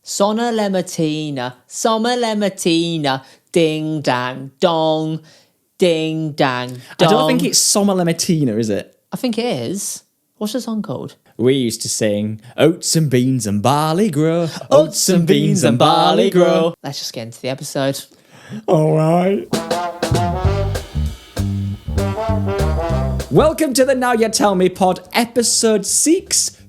Sonna le mattina, summer le mattina, ding dang dong, ding dang dong. I don't think it's Summer Le Mattina, is it? I think it is. What's the song called? We used to sing oats and beans and barley grow, oats and beans and barley grow. Let's just get into the episode. All right. Welcome to the Now You Tell Me pod, episode 6,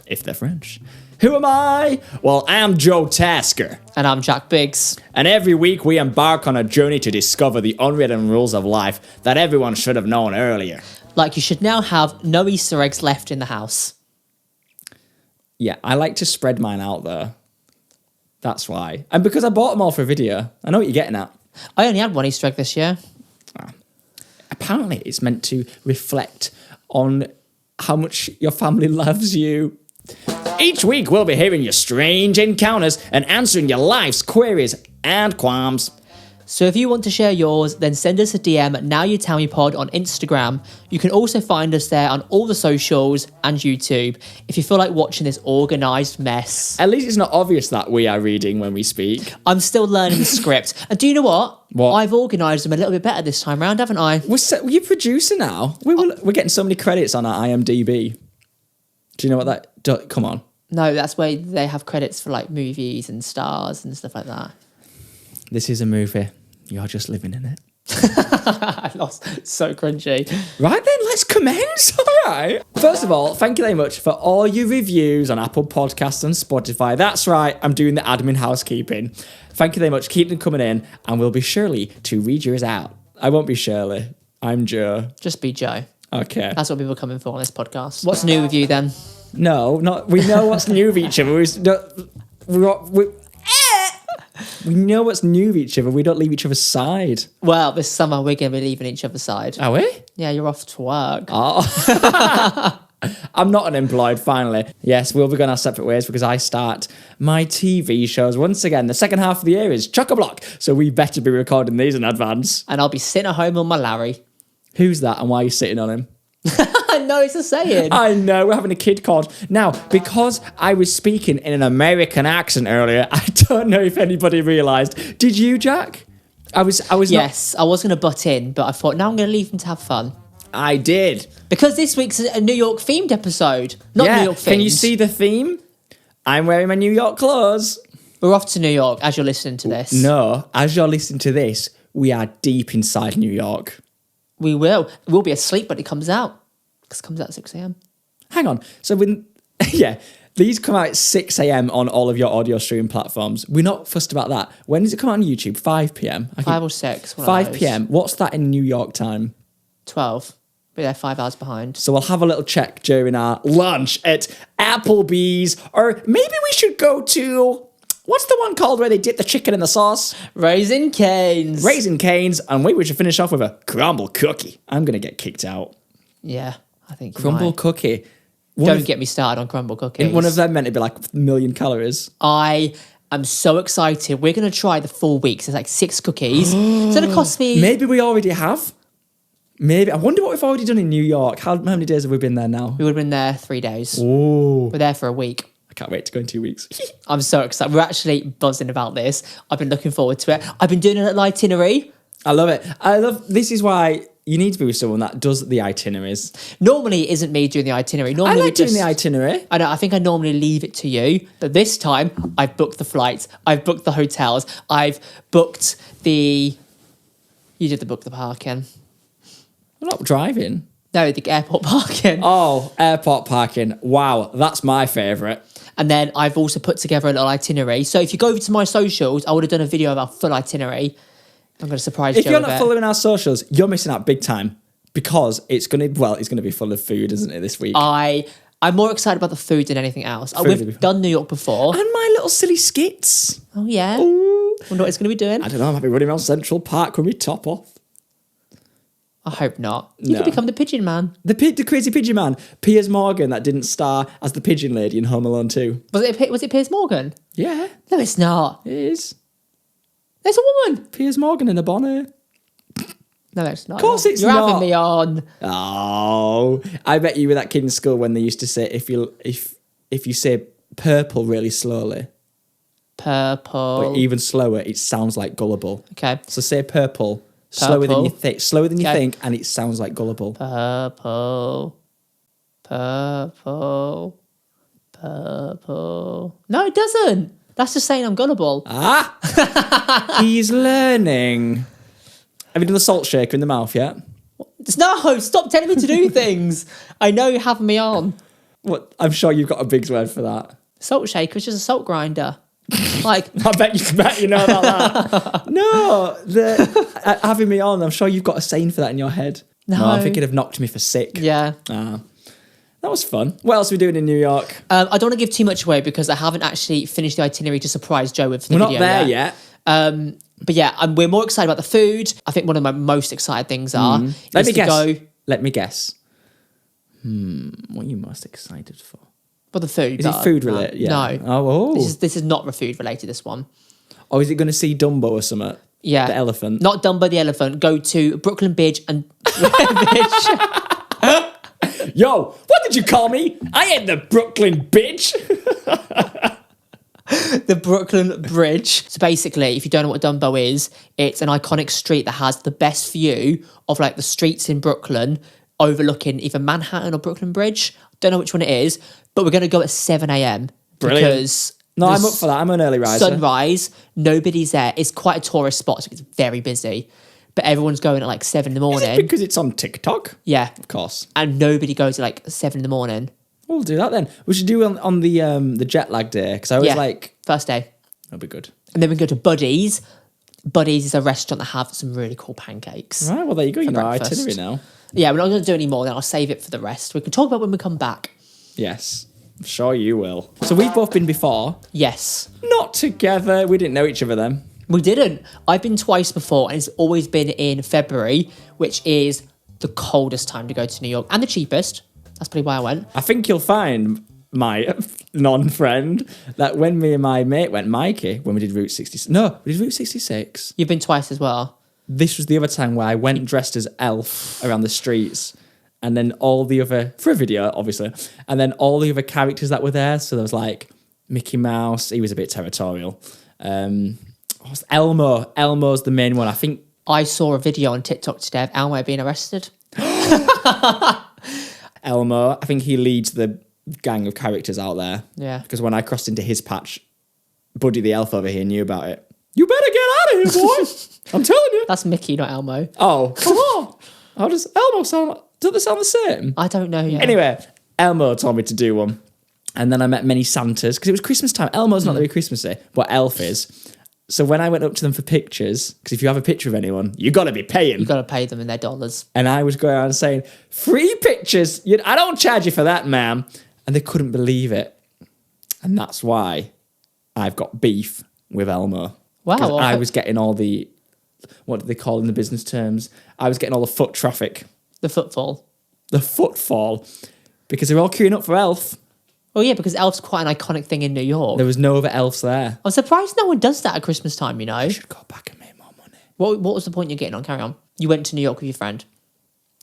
if they're French. Who am I? Well, I'm Joe Tasker. And I'm Jack Biggs. And every week we embark on a journey to discover the unwritten rules of life that everyone should have known earlier. Like you should now have no Easter eggs left in the house. Yeah, I like to spread mine out there. That's why. And because I bought them all for a video. I know what you're getting at. I only had one Easter egg this year. Apparently it's meant to reflect on how much your family loves you. Each week we'll be hearing your strange encounters and answering your life's queries and qualms. So if you want to share yours, then send us a DM at Now You Tell Me Pod on Instagram. You can also find us there on all the socials and YouTube if you feel like watching this organised mess. At least it's not obvious that we are reading when we speak. I'm still learning the script. And do you know what? What? I've organised them a little bit better this time round, haven't I? You're producer now. We're getting so many credits on our IMDb. Do you know what that... Come on. No, that's where they have credits for like movies and stars and stuff like that. This is a movie. You're just living in it. I lost. So cringy. Right then, let's commence. All right. First of all, thank you very much for all your reviews on Apple Podcasts and Spotify. That's right. I'm doing the admin housekeeping. Thank you very much. Keep them coming in, and we'll be Shirley to read yours out. I won't be Shirley. I'm Joe. Just be Joe. Okay. That's what people are coming for on this podcast. What's new with you then? No, not. We know what's new with each other. We know what's new with each other. We don't leave each other's side. Well, this summer we're going to be leaving each other's side. Are we? Yeah, you're off to work. Oh. I'm not unemployed, finally. Yes, we'll be going our separate ways because I start my TV shows. Once again, the second half of the year is chock-a-block, so we better be recording these in advance. And I'll be sitting at home on my Larry. Who's that and why are you sitting on him? No, it's a saying. I know, we're having a kid called. Now, because I was speaking in an American accent earlier, I don't know if anybody realised. Did you, Jack? I was. Yes, I was going to butt in, but I thought, now I'm going to leave them to have fun. I did. Because this week's a New York themed episode. Not New York themed. Can you see the theme? I'm wearing my New York clothes. We're off to New York as you're listening to this. No, as you're listening to this, we are deep inside New York. We will. We'll be asleep when it comes out. Because it comes out at 6 a.m. Hang on. So these come out at 6 a.m. on all of your audio streaming platforms. We're not fussed about that. When does it come out on YouTube? 5 p.m. 5 or 6. 5 p.m. What's that in New York time? 12. But they're 5 hours behind. So we'll have a little check during our lunch at Applebee's, or maybe we should go to, what's the one called where they dip the chicken in the sauce? Raising Cane's. Raising Cane's, and we should finish off with a crumble cookie. I'm going to get kicked out. Yeah, I think Crumble cookie. Don't get me started on crumble cookies. One of them meant to be like 1 million calories. I am so excited. We're going to try the full week. So it's like 6 cookies. It's going to cost me... Maybe we already have. Maybe. I wonder what we've already done in New York. How many days have we been there now? We would have been there 3 days. Ooh. We're there for a week. I can't wait to go in 2 weeks. I'm so excited. We're actually buzzing about this. I've been looking forward to it. I've been doing a little itinerary. I love it. This is why you need to be with someone that does the itineraries. Normally it isn't me doing the itinerary. Normally I like doing the itinerary. I know. I think I normally leave it to you. But this time I've booked the flights. I've booked the hotels. I've booked the... You did book the parking. I'm not driving. No, the airport parking. Oh, airport parking. Wow, that's my favourite. And then I've also put together a little itinerary. So if you go over to my socials, I would have done a video of our full itinerary. I'm going to surprise you. If you're not following our socials, you're missing out big time because it's going to be full of food, isn't it, this week? I'm more excited about the food than anything else. We've done New York before. And my little silly skits. Oh, yeah. Ooh. Wonder what it's going to be doing. I don't know. I might be running around Central Park with my top off. I hope not. You could become the pigeon man. The crazy pigeon man. Piers Morgan, that didn't star as the pigeon lady in Home Alone 2. Was it Piers Morgan? Yeah. No, it's not. It is. There's a woman. Piers Morgan in a bonnet. No, it's not. Of course it's You're not. having me on. Oh, I bet you were that kid in school when they used to say if you say purple really slowly. Purple. But even slower, it sounds like gullible. Okay. So say purple. Slower than you think. Slower than you Okay. think, and it sounds like gullible. Purple. Purple. Purple. No, it doesn't. That's just saying I'm gullible. Ah! He's learning. Have you done the salt shaker in the mouth yet? No, stop telling me to do things. I know you're having me on. What? I'm sure you've got a big word for that. Salt shaker is just a salt grinder. Like, I bet you know about that. No, having me on, I'm sure you've got a saying for that in your head. No. I'm thinking of knocked me for sick. yeah. That was fun. What else are we doing in New York? I don't want to give too much away because I haven't actually finished the itinerary to surprise Joe with the We're video not there yet. But yeah, we're more excited about the food. I think one of my most excited things are Let me guess. go. Let me guess. What are you most excited for? Well, the food. Is it food related? Yeah. No. Oh. This is not food related. This one. Or is it going to see Dumbo or something? Yeah. The elephant. Not Dumbo the elephant. Go to Brooklyn Bridge and Yo, what did you call me? I ain't the Brooklyn bitch. the Brooklyn Bridge. So basically, if you don't know what Dumbo is, it's an iconic street that has the best view of like the streets in Brooklyn, overlooking either Manhattan or Brooklyn Bridge. Don't know which one it is, but we're going to go at 7 a.m. Brilliant. Because No, I'm up for that. I'm an early riser. sunrise, nobody's there. It's quite a tourist spot, so it's very busy. But everyone's going at like 7 in the Is it morning. because it's on TikTok? Yeah. Of course. And nobody goes at like 7 in the morning. We'll do that then. We should do it on the jet lag day, because I was First day. that'll be good. And then we go to Buddy's. Buddy's is a restaurant that have some really cool pancakes. Right, well, there you go. You know our breakfast. itinerary now. Yeah, we're not going to do any more, then I'll save it for the rest. We can talk about when we come back. Yes, I'm sure you will. So we've both been before. Yes. Not together. We didn't know each other then. We didn't. I've been twice before, and it's always been in February, which is the coldest time to go to New York and the cheapest. That's probably why I went. I think you'll find, my non-friend, that when me and my mate went, Mikey, when we did Route 66. No, we did Route 66. You've been twice as well. This was the other time where I went dressed as Elf around the streets, and then all the other, for a video, obviously, and then all the other characters that were there. So there was like Mickey Mouse. He was a bit territorial. Elmo. Elmo's the main one. I think I saw a video on TikTok today of Elmo being arrested. Elmo, I think he leads the gang of characters out there. Yeah. Because when I crossed into his patch, Buddy the elf over here knew about it. You better get out of here, boy. I'm telling you. That's Mickey, not Elmo. Oh, come on. How does Elmo sound? Do they sound the same? I don't know yet. Anyway, Elmo told me to do one. And then I met many Santas, because it was Christmas time. Elmo's not very Christmassy, but Elf is. So when I went up to them for pictures, because if you have a picture of anyone, you got to be paying. You've got to pay them in their dollars. And I was going around saying, free pictures. I don't charge you for that, ma'am. And they couldn't believe it. And that's why I've got beef with Elmo. Wow. 'Cause I was getting all the, what do they call in the business terms? I was getting all the foot traffic. The footfall. The footfall. Because they're all queuing up for Elf. Oh, yeah, because Elf's quite an iconic thing in New York. There was no other elves there. I'm surprised no one does that at Christmas time, you know? I should go back and make more money. What was the point you're getting on? Carry on. You went to New York with your friend.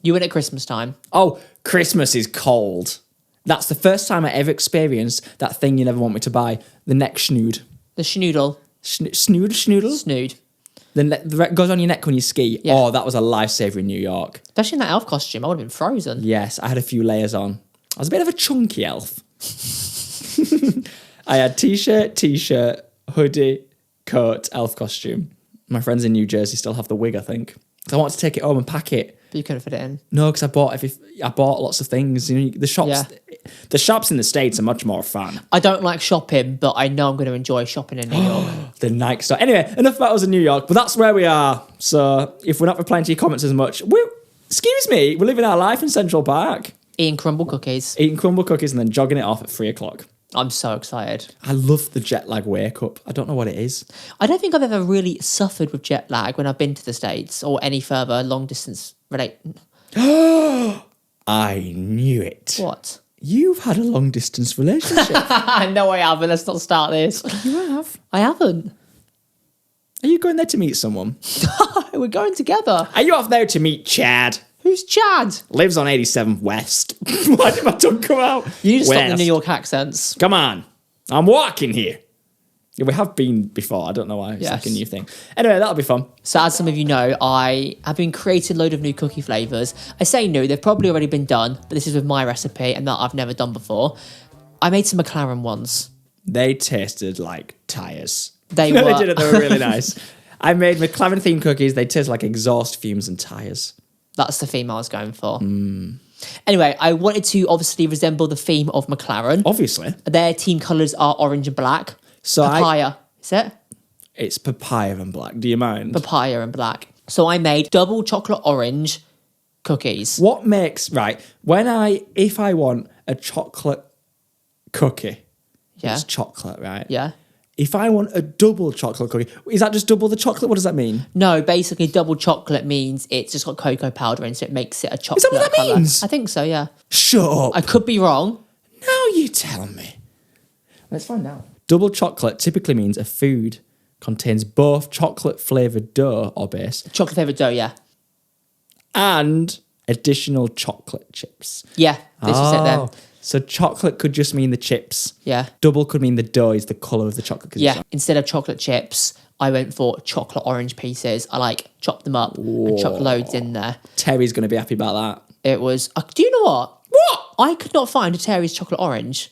You went at Christmas time. Oh, Christmas is cold. That's the first time I ever experienced that thing you never want me to buy. The neck schnood. The schnoodle. Schnoodle? Snood. That goes on your neck when you ski. Yeah. Oh, that was a lifesaver in New York. Especially in that elf costume. I would have been frozen. Yes, I had a few layers on. I was a bit of a chunky elf. I had t-shirt, hoodie, coat, elf costume. My friends in New Jersey still have the wig, I think. I wanted to take it home and pack it. But you couldn't fit it in. No, because I bought lots of things. You know, the shops in the States are much more fun. I don't like shopping, but I know I'm going to enjoy shopping in New York. The Nike store. Anyway, enough about us in New York, but that's where we are. So if we're not replying to your comments as much, excuse me, we're living our life in Central Park. Eating crumble cookies. Eating crumble cookies and then jogging it off at 3 o'clock. I'm so excited. I love the jet lag wake up. I don't know what it is. I don't think I've ever really suffered with jet lag when I've been to the States or any further long distance I knew it. What? You've had a long distance relationship. No, I haven't. Let's not start this. You have. I haven't. Are you going there to meet someone? We're going together. Are you off there to meet Chad? Who's Chad? Lives on 87th West. Why did my tongue come out? You need to stop the West. New York accents. Come on. I'm walking here. Yeah, we have been before. I don't know why. It's like a new thing. Anyway, that'll be fun. So as some of you know, I have been creating a load of new cookie flavours. I say new, they've probably already been done, but this is with my recipe and that I've never done before. I made some McLaren ones. They tasted like tyres. They No, were. they didn't. They were really nice. I made McLaren themed cookies. They taste like exhaust fumes and tyres. That's the theme I was going for. Anyway, I wanted to obviously resemble the theme of McLaren. Obviously. Their team colours are orange and black. So Papaya, is it? It's papaya and black. Do you mind? Papaya and black. So I made double chocolate orange cookies. What makes, right, if I want a chocolate cookie, Yeah. it's chocolate, right? Yeah. If I want a double chocolate cookie, is that just double the chocolate? What does that mean? No, basically double chocolate means it's just got cocoa powder in, so it makes it a chocolate. Is that what that colour. means? I think so, yeah. Shut up. I could be wrong. Now you tell me. Let's find out. Double chocolate typically means a food contains both chocolate flavoured dough or base Chocolate flavoured dough, yeah. and additional chocolate chips. Yeah, this is it then. So chocolate could just mean the chips. Yeah. Double could mean the dough is the colour of the chocolate. 'Cause Yeah, instead of chocolate chips, I went for chocolate orange pieces. I chopped them up and chucked loads in there. Terry's going to be happy about that. It was, do you know what? What? I could not find a Terry's chocolate orange.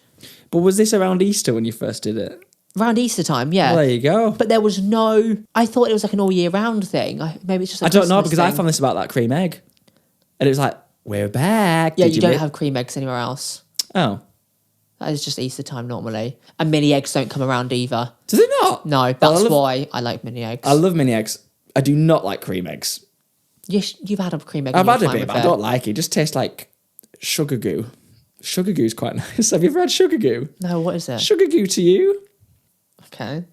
But was this around Easter when you first did it? Around Easter time, yeah. Well, there you go. But there was no, I thought it was like an all year round thing. Maybe it's just a I don't know Christmas because I thing. found this about that cream egg. And it was like, we're back. Yeah, Did you don't make- have cream eggs anywhere else. Oh. That is just Easter time normally. And mini eggs don't come around either. Do they not? No, that's why I like mini eggs. I love mini eggs. I do not like cream eggs. You've had a cream egg. I've and you're had a fine bit, with but I it. don't like it. It just tastes like sugar goo. Sugar goo's quite nice. Have you ever had sugar goo? No, what is it? Sugar goo to you? Okay.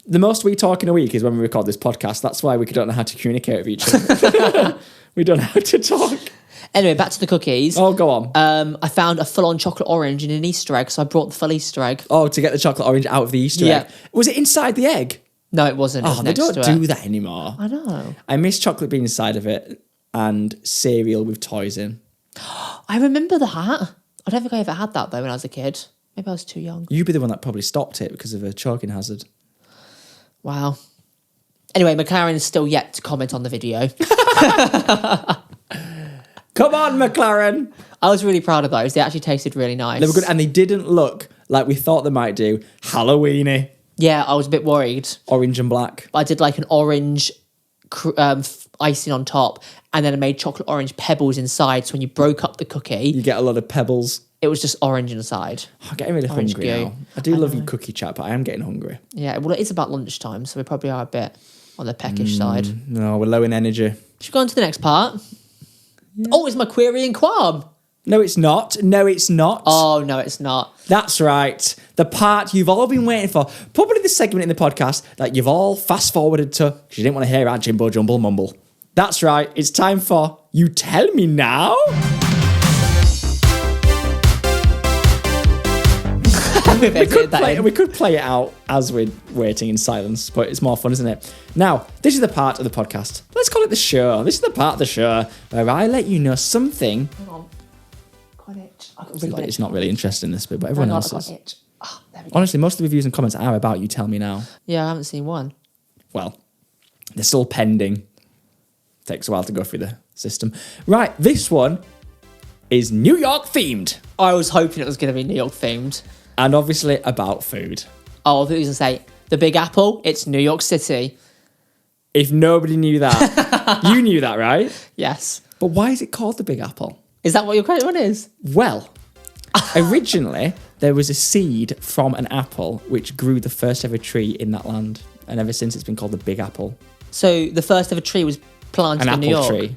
The most we talk in a week is when we record this podcast. That's why we don't know how to communicate with each other. We don't know how to talk. Anyway, back to the cookies. Oh, go on. I found a full-on chocolate orange in an Easter egg, so I brought the full Easter egg. Oh, to get the chocolate orange out of the Easter egg. Was it inside the egg? No, it wasn't. It Oh, was they next don't to do it. that anymore. I know. I miss chocolate being inside of it and cereal with toys in. I remember that. I don't think I ever had that though when I was a kid. Maybe I was too young. You'd be the one that probably stopped it because of a choking hazard. Wow. Anyway, McLaren is still yet to comment on the video. Come on, McLaren! I was really proud of those. They actually tasted really nice. They were good, and they didn't look like we thought they might do. Halloweeny. Yeah, I was a bit worried. Orange and black. I did like an orange icing on top, and then I made chocolate orange pebbles inside. So when you broke up the cookie, You get a lot of pebbles. it was just orange inside. I'm getting really Orange hungry goo. now. I do love you cookie chat, but I am getting hungry. Yeah, well, it is about lunchtime, so we probably are a bit on the peckish side. No, we're low in energy. Should we go on to the next part? Oh, it's my query and qualm. No, it's not. No, it's not. Oh, no, it's not. That's right. The part you've all been waiting for. Probably the segment in the podcast that you've all fast forwarded to because you didn't want to hear our Jimbo Jumble Mumble. That's right. It's time for You Tell Me Now. We could play it out as we're waiting in silence, but it's more fun, isn't it? Now, this is the part of the podcast. Let's call it the show. This is the part of the show where I let you know something. Hang on. Got it. It's not really interesting, this bit, but everyone else got is. it. Oh, there we go. Honestly, most of the reviews and comments are about You Tell Me Now. Yeah, I haven't seen one. Well, they're still pending. Takes a while to go through the system. Right, this one is New York themed. I was hoping it was going to be New York themed. And obviously about food. Oh, I thought you were going to say, the Big Apple, it's New York City. If nobody knew that, you knew that, right? Yes. But why is it called the Big Apple? Is that what your credit one is? Well, originally there was a seed from an apple which grew the first ever tree in that land. And ever since it's been called the Big Apple. So the first ever tree was planted An in New apple York? tree.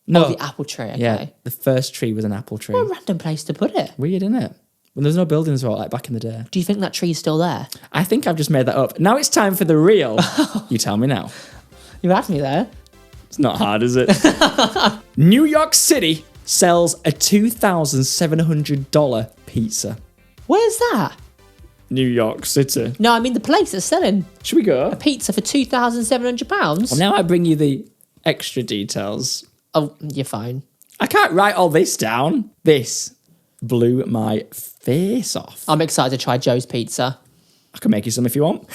No. Oh, the apple tree, okay. Yeah, the first tree was an apple tree. What a random place to put it. Weird, isn't it? When there's no buildings or like back in the day. Do you think that tree's still there? I think I've just made that up. Now it's time for the real. You tell me now. You had me there. It's not hard, is it? New York City sells a $2,700 pizza. Where's that? New York City. No, I mean the place that's selling Should we go? pizza for £2,700. Well, now I bring you the extra details. Oh, you're fine. I can't write all this down. This blew my face off. I'm excited to try Joe's pizza. I can make you some if you want.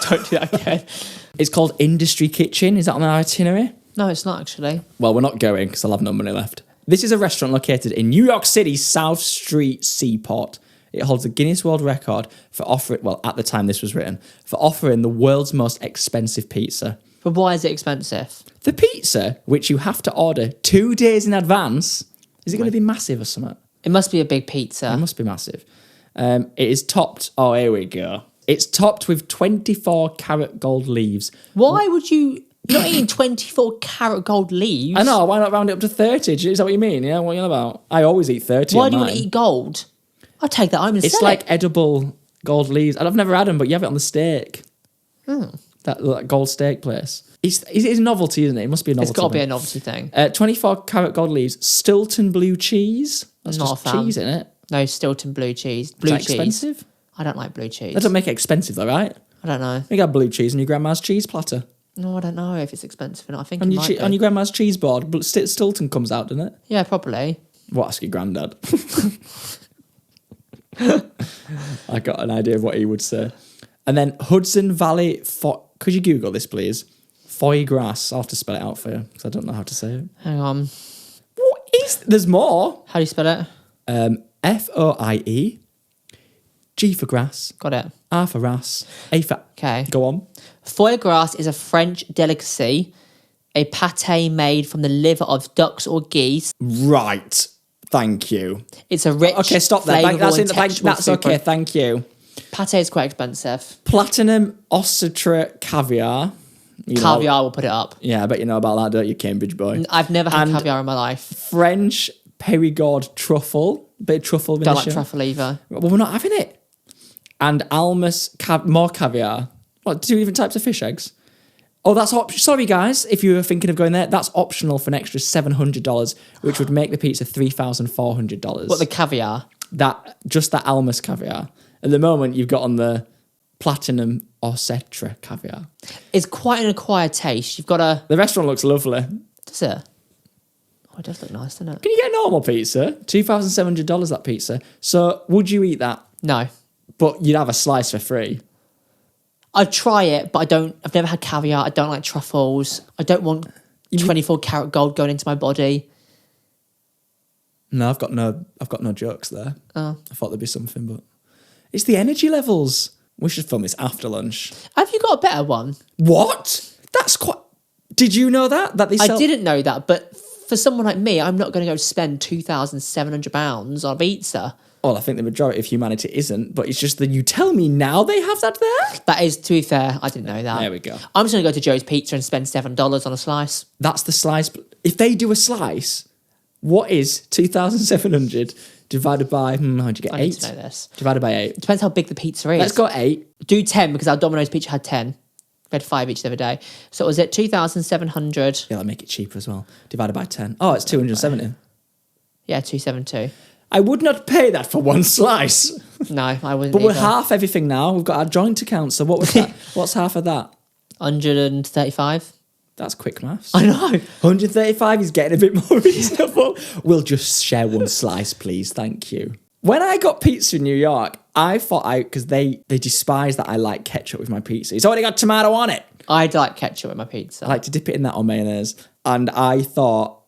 Don't do that again. It's called Industry Kitchen. Is that on the itinerary? No, it's not actually. Well, we're not going because I'll have no money left. This is a restaurant located in New York City's South Street Seaport. It holds a Guinness World Record for offering, well, at the time this was written, for offering the world's most expensive pizza. But why is it expensive? The pizza, which you have to order 2 days in advance, is it going to be massive or something? It must be a big pizza. It must be massive. It is topped, oh, here we go. It's topped with 24 karat gold leaves. Why would you not eating 24 karat gold leaves? I know, why not round it up to 30? Is that what you mean? Yeah, what are you on about? I always eat 30 Why on do you mine. want to eat gold? I'll take that home and It's sell like it. edible gold leaves. And I've never had them, but you have it on the steak. That gold steak place. It's a novelty, isn't it? It must be a novelty. It's got to be a novelty thing. 24 karat gold leaves. Stilton blue cheese. That's Not just a fan. cheese, isn't it? No, Stilton blue cheese. Blue Is that cheese. expensive? I don't like blue cheese. That doesn't make it expensive though, right? I don't know. You got blue cheese on your grandma's cheese platter. No, I don't know if it's expensive or not. I think On it your, might be. on your grandma's cheese board, Stilton comes out, doesn't it? Yeah, probably. What, ask your granddad? I got an idea of what he would say. And then Hudson Valley, could you Google this, please? Foie gras. I'll have to spell it out for you because I don't know how to say it. Hang on. What is? There's more. How do you spell it? Foie. G for grass. Got it. R for ras. A for... Okay. Go on. Foie gras is a French delicacy, a pâté made from the liver of ducks or geese. Right. Thank you. It's a rich, Okay, stop there. flavourful and textural That's food okay. Thank you. Pâté is quite expensive. Platinum Ossetra caviar. You know- Caviar will put it up. Yeah, I bet you know about that, don't you, Cambridge boy? I've never had And caviar in my life. French Perigord truffle. Bit of truffle Don't vinaigrette. like truffle either. Well, we're not having it. And Almus, more caviar. What, 2 different types of fish eggs? Oh, that's sorry, guys, if you were thinking of going there, that's optional for an extra $700, which would make the pizza $3,400. What, the caviar? Just that Almus caviar. At the moment, you've got on the Platinum Ossetra caviar. It's quite an acquired taste. You've got a... The restaurant looks lovely. Does it? Oh, it does look nice, doesn't it? Can you get a normal pizza? $2,700 that pizza. So would you eat that? No. But you'd have a slice for free. I'd try it, but I've never had caviar. I don't like truffles. I don't want 24 karat gold going into my body. No, I've got no jokes there. Oh. I thought there'd be something, but it's the energy levels. We should film this after lunch. Have you got a better one? What? That's quite... Did you know that? That they sell... I didn't know that, but for someone like me, I'm not going to go spend £2,700 on a pizza. Well, I think the majority of humanity isn't, but it's just that you tell me now they have that there? That is, to be fair, I didn't know that. There we go. I'm just going to go to Joe's Pizza and spend $7 on a slice. That's the slice. If they do a slice, what is 2,700 divided by... how'd you get I 8? need to know this. Divided by 8. Depends how big the pizza is. Let's go 8. Do 10 because our Domino's pizza had 10. We had 5 each the other day. So was it 2,700? Yeah, I'll make it cheaper as well. Divided by 10. Oh, it's 270. Yeah, 272. I would not pay that for one slice. No, I wouldn't But we're either. half everything now. We've got our joint account. So what was that? What's half of that? 135. That's quick maths. I know. 135 is getting a bit more reasonable. We'll just share one slice, please. Thank you. When I got pizza in New York, I thought because they despise that I like ketchup with my pizza. It's already got tomato on it. I'd like ketchup with my pizza. I like to dip it in that or mayonnaise. And I thought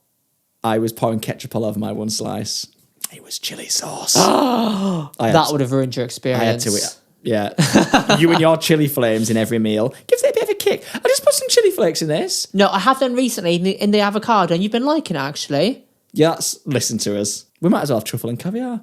I was pouring ketchup all over my one slice. It was chili sauce. that would have ruined your I had experience. to, yeah. You and your chili flames in every meal. Gives it a bit of a kick. I just put some chili flakes in this. No, I have done recently in the avocado, and you've been liking it, actually. Yeah, listen to us. We might as well have truffle and caviar.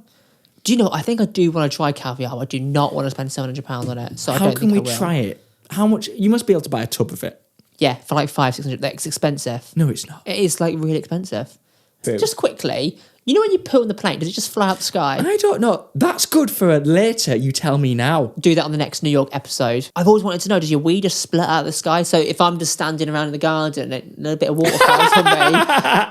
Do you know, I think I do want to try caviar. I do not want to spend £700 on it. So I How don't can think we I will. try it? How much? You must be able to buy a tub of it. Yeah, for like $500-600. It's expensive. No, it's not. It is like really expensive. True. Just quickly, you know when you put on the plane, does it just fly out the sky? I don't know. That's good for a later. You tell me now. Do that on the next New York episode. I've always wanted to know, does your wee just split out of the sky? So if I'm just standing around in the garden and a bit of water falls on me,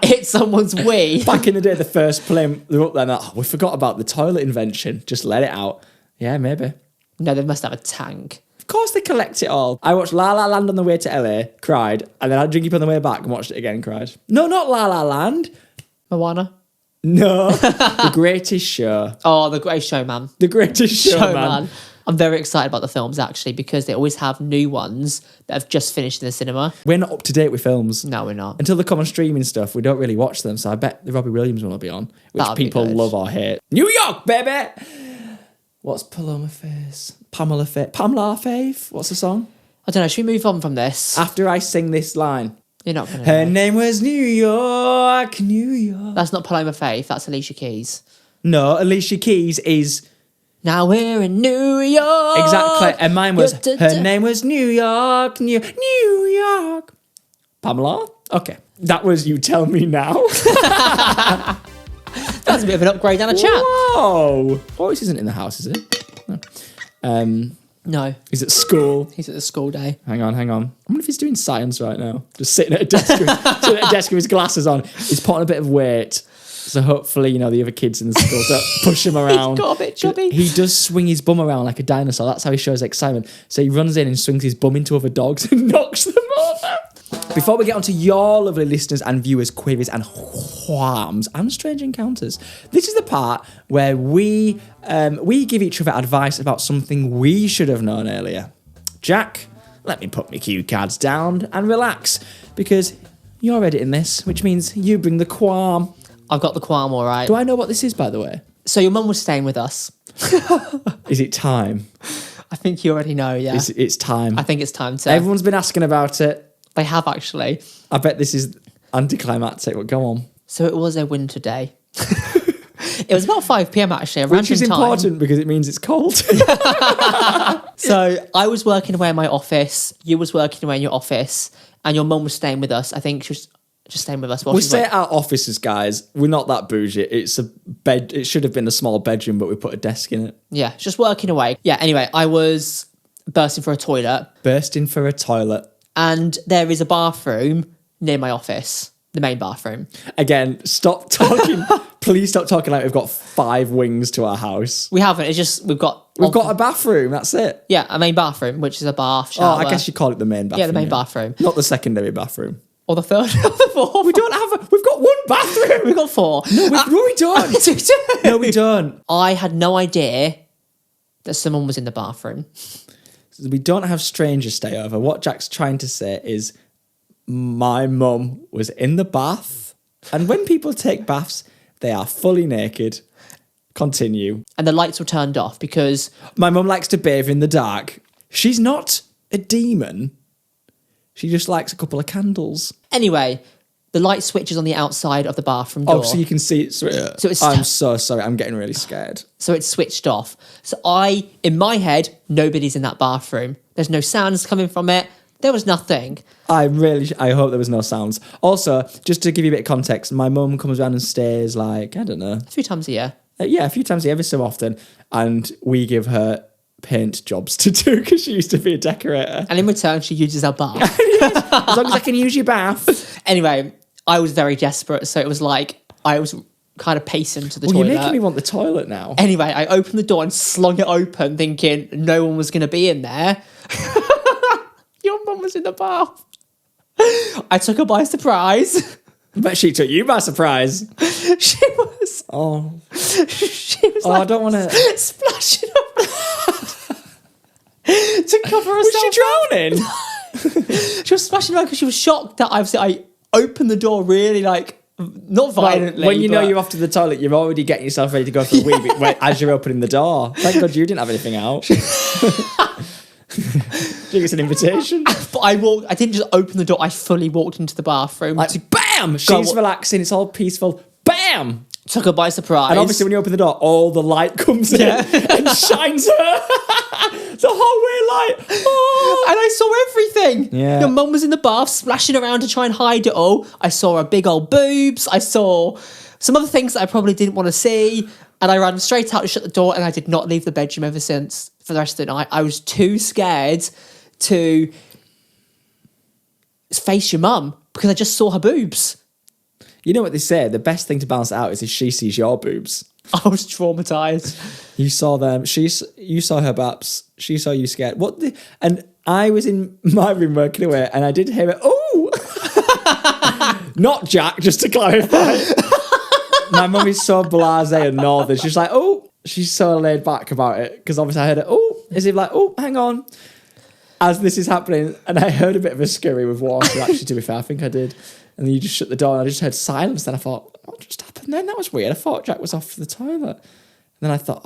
it's someone's wee. Back in the day, the first plane, they were up there and we forgot about the toilet invention. Just let it out. Yeah, maybe. No, they must have a tank. Of course they collect it all. I watched La La Land on the way to LA, cried, and then I had Drinky on the way back and watched it again and cried. No, not La La Land. Moana? No, The Greatest Show. Oh, The Greatest Showman. The Greatest Showman. I'm very excited about the films, actually, because they always have new ones that have just finished in the cinema. We're not up to date with films. No, we're not. Until they come on streaming stuff, we don't really watch them. So I bet the Robbie Williams one will be on, which That'd be people good. love or hate. New York, baby! What's Paloma Face? Pamela Faith? What's the song? I don't know. Should we move on from this? After I sing this line. You're not going to. Her name was New York, New York. That's not Paloma Faith. That's Alicia Keys. No, Alicia Keys is... Now we're in New York. Exactly. And mine was, her name was New York, New York. Pamela? Okay. That was You Tell Me Now. That's a bit of an upgrade and a chat. Whoa. Boris isn't in the house, is he? No. No. He's at school. He's at the school day. Hang on. I wonder if he's doing science right now. Just sitting at a desk with his glasses on. He's putting a bit of weight. So hopefully, the other kids in the school don't push him around. He's got a bit chubby. He does swing his bum around like a dinosaur. That's how he shows excitement. So he runs in and swings his bum into other dogs and knocks them over. Before we get on to your lovely listeners and viewers' queries and qualms and strange encounters, this is the part where we give each other advice about something we should have known earlier. Jack, let me put my cue cards down and relax, because you're editing this, which means you bring the qualm. I've got the qualm, all right. Do I know what this is, by the way? So your mum was staying with us. Is it time? I think you already know, yeah. It's time. I think it's time to. Everyone's been asking about it. They have, actually. I bet this is anticlimactic, but go on. So it was a winter day. It was about 5 p.m, actually, a Which is random time. important because it means it's cold. So I was working away in my office, you was working away in your office, and your mum was staying with us. I think she was just staying with us. We say our offices, guys. We're not that bougie. It's a bed. It should have been a small bedroom, but we put a desk in it. Yeah, just working away. Yeah, anyway, I was bursting for a toilet. Bursting for a toilet. And there is a bathroom near my office, the main bathroom. Again, stop talking. Please stop talking like we've got 5 wings to our house. We haven't. It's just we've got a bathroom. That's it. Yeah, a main bathroom, which is a bath, shower. Oh, I guess you call it the main bathroom. Yeah, the main bathroom. Not the secondary bathroom. Or the third or the fourth. We've got 1 bathroom. We've got 4. No, we don't. No, we don't. I had no idea that someone was in the bathroom. We don't have strangers stay over. What Jack's trying to say is my mum was in the bath, and when people take baths, they are fully naked. Continue. And the lights were turned off because... My mum likes to bathe in the dark. She's not a demon. She just likes a couple of candles. Anyway, the light switches on the outside of the bathroom door. Oh, so you can see it. I'm so sorry. I'm getting really scared. So it's switched off. So in my head, nobody's in that bathroom. There's no sounds coming from it. There was nothing. I hope there was no sounds. Also, just to give you a bit of context, my mum comes around and stays like, I don't know. A few times a year. A few times a year, every so often. And we give her paint jobs to do because she used to be a decorator. And in return, she uses our bath. As long as I can use your bath. Anyway, I was very desperate. So it was like, I was kind of pacing to the toilet. You're making me want the toilet now. Anyway, I opened the door and slung it open thinking no one was going to be in there. Your mum was in the bath. I took her by surprise. But she took you by surprise. She was. Oh. She was I don't want to. Splashing up to cover herself. Was she drowning? She was splashing around because she was shocked that I opened the door really not violently. When you know you're off to the toilet, you're already getting yourself ready to go for a wee bit as you're opening the door. Thank God you didn't have anything out. Do you get an invitation? But I didn't just open the door, I fully walked into the bathroom. Bam! She's relaxing, it's all peaceful. Bam! Took her by surprise. And obviously when you open the door, all the light comes in and shines her. The whole way light. Oh. And I saw everything. Yeah. Your mum was in the bath splashing around to try and hide it all. I saw her big old boobs. I saw some other things that I probably didn't want to see. And I ran straight out to shut the door, and I did not leave the bedroom ever since for the rest of the night. I was too scared to face your mum because I just saw her boobs. You know what they say? The best thing to balance it out is if she sees your boobs. I was traumatized. You saw them. You saw her baps. She saw you scared. And I was in my room working away, and I did hear it. Oh, not Jack. Just to clarify. My mum is so blasé and northern. She's like, oh, she's so laid back about it. Because obviously I heard it, oh, as if like, oh, hang on. As this is happening, and I heard a bit of a scurry with water, actually, to be fair, I think I did. And then you just shut the door, and I just heard silence. Then I thought, what just happened then? That was weird. I thought Jack was off to the toilet. And then I thought,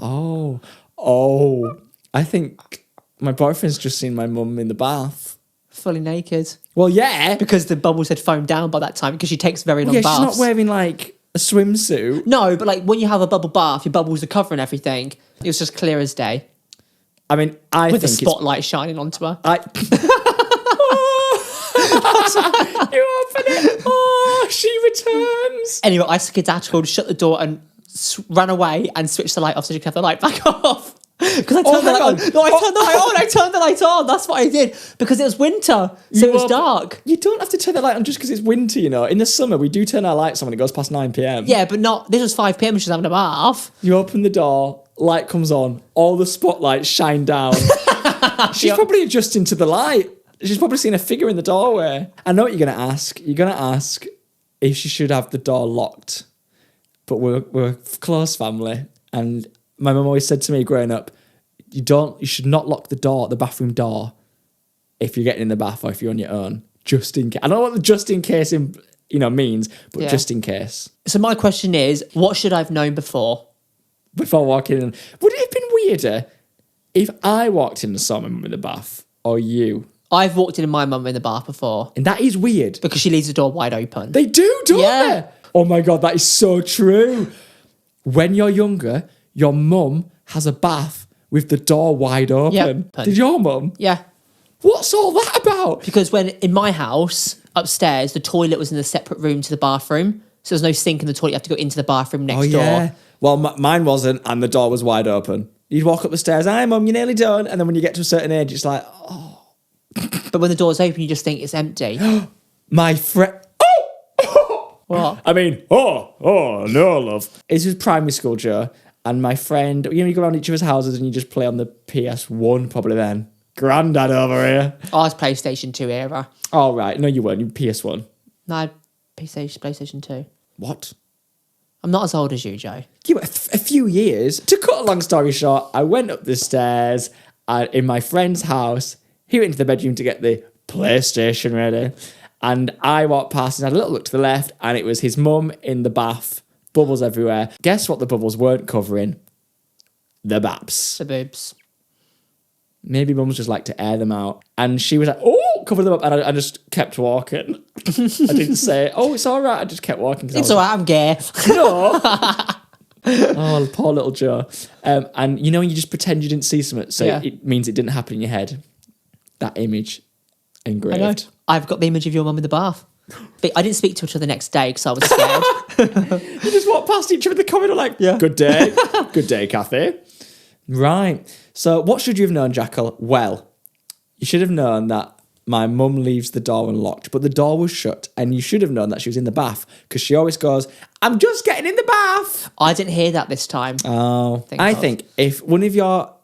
I think my boyfriend's just seen my mum in the bath. Fully naked. Well, yeah. Because the bubbles had foamed down by that time, because she takes very long baths. She's not wearing, like, a swimsuit. No, but, like, when you have a bubble bath, your bubbles are covering everything. It was just clear as day. I mean, with the spotlight shining onto her. You open it. Oh, she returns. Anyway, I skedaddled, shut the door, and ran away and switched the light off so she could have the light back off. Because I turned the light on. No, I turned the light on. I turned the light on. That's what I did. Because it was winter, so it was dark. You don't have to turn the light on just because it's winter, you know. In the summer, we do turn our lights on when it goes past 9 p.m. Yeah, but not... This was 5 p.m. and she was having a bath. You open the door, light comes on, all the spotlights shine down. She's probably adjusting to the light. She's probably seen a figure in the doorway. I know what you're going to ask. You're going to ask if she should have the door locked. But we're a close family. And my mum always said to me growing up, you should not lock the bathroom door, if you're getting in the bath or if you're on your own. Just in case. I don't know what the just in case means, but just in case. So my question is, what should I have known before? Before walking in. Would it have been weirder if I walked in and saw my mum in the bath, or you? I've walked in my mum in the bath before. And that is weird. Because she leaves the door wide open. They do, don't they? Oh my God, that is so true. When you're younger, your mum has a bath with the door wide open. Yep. Did your mum? Yeah. What's all that about? Because when in my house, upstairs, the toilet was in a separate room to the bathroom. So there's no sink in the toilet. You have to go into the bathroom next door. Well, mine wasn't, and the door was wide open. You'd walk up the stairs, hi mum, you're nearly done. And then when you get to a certain age, it's like, oh. But when the door's open, you just think it's empty. My friend... What? I mean, no, love. This was primary school, Joe, and my friend, you go around each other's houses and you just play on the PS1 probably then. Grandad over here. I was PlayStation 2 era. Oh, right. No, you weren't. You were PS1. No, PlayStation 2. What? I'm not as old as you, Joe. You were a few years. To cut a long story short, I went up the stairs in my friend's house. He went into the bedroom to get the PlayStation ready. And I walked past and had a little look to the left, and it was his mum in the bath. Bubbles everywhere. Guess what the bubbles weren't covering? The baps. The boobs. Maybe mums just like to air them out. And she was like, oh, cover them up. And I just kept walking. I didn't say, oh, it's all right. I just kept walking. It's all right, I'm gay. No. Oh, poor little Joe. And you know when you just pretend you didn't see something, so it means it didn't happen in your head. That image engraved. I know. I've got the image of your mum in the bath. But I didn't speak to her till the next day because I was scared. You just walk past each other in the corridor like, good day. Good day, Kathy. Right. So what should you have known, Jackal? Well, you should have known that my mum leaves the door unlocked, but the door was shut, and you should have known that she was in the bath because she always goes, I'm just getting in the bath. I didn't hear that this time. Oh, I think if one of your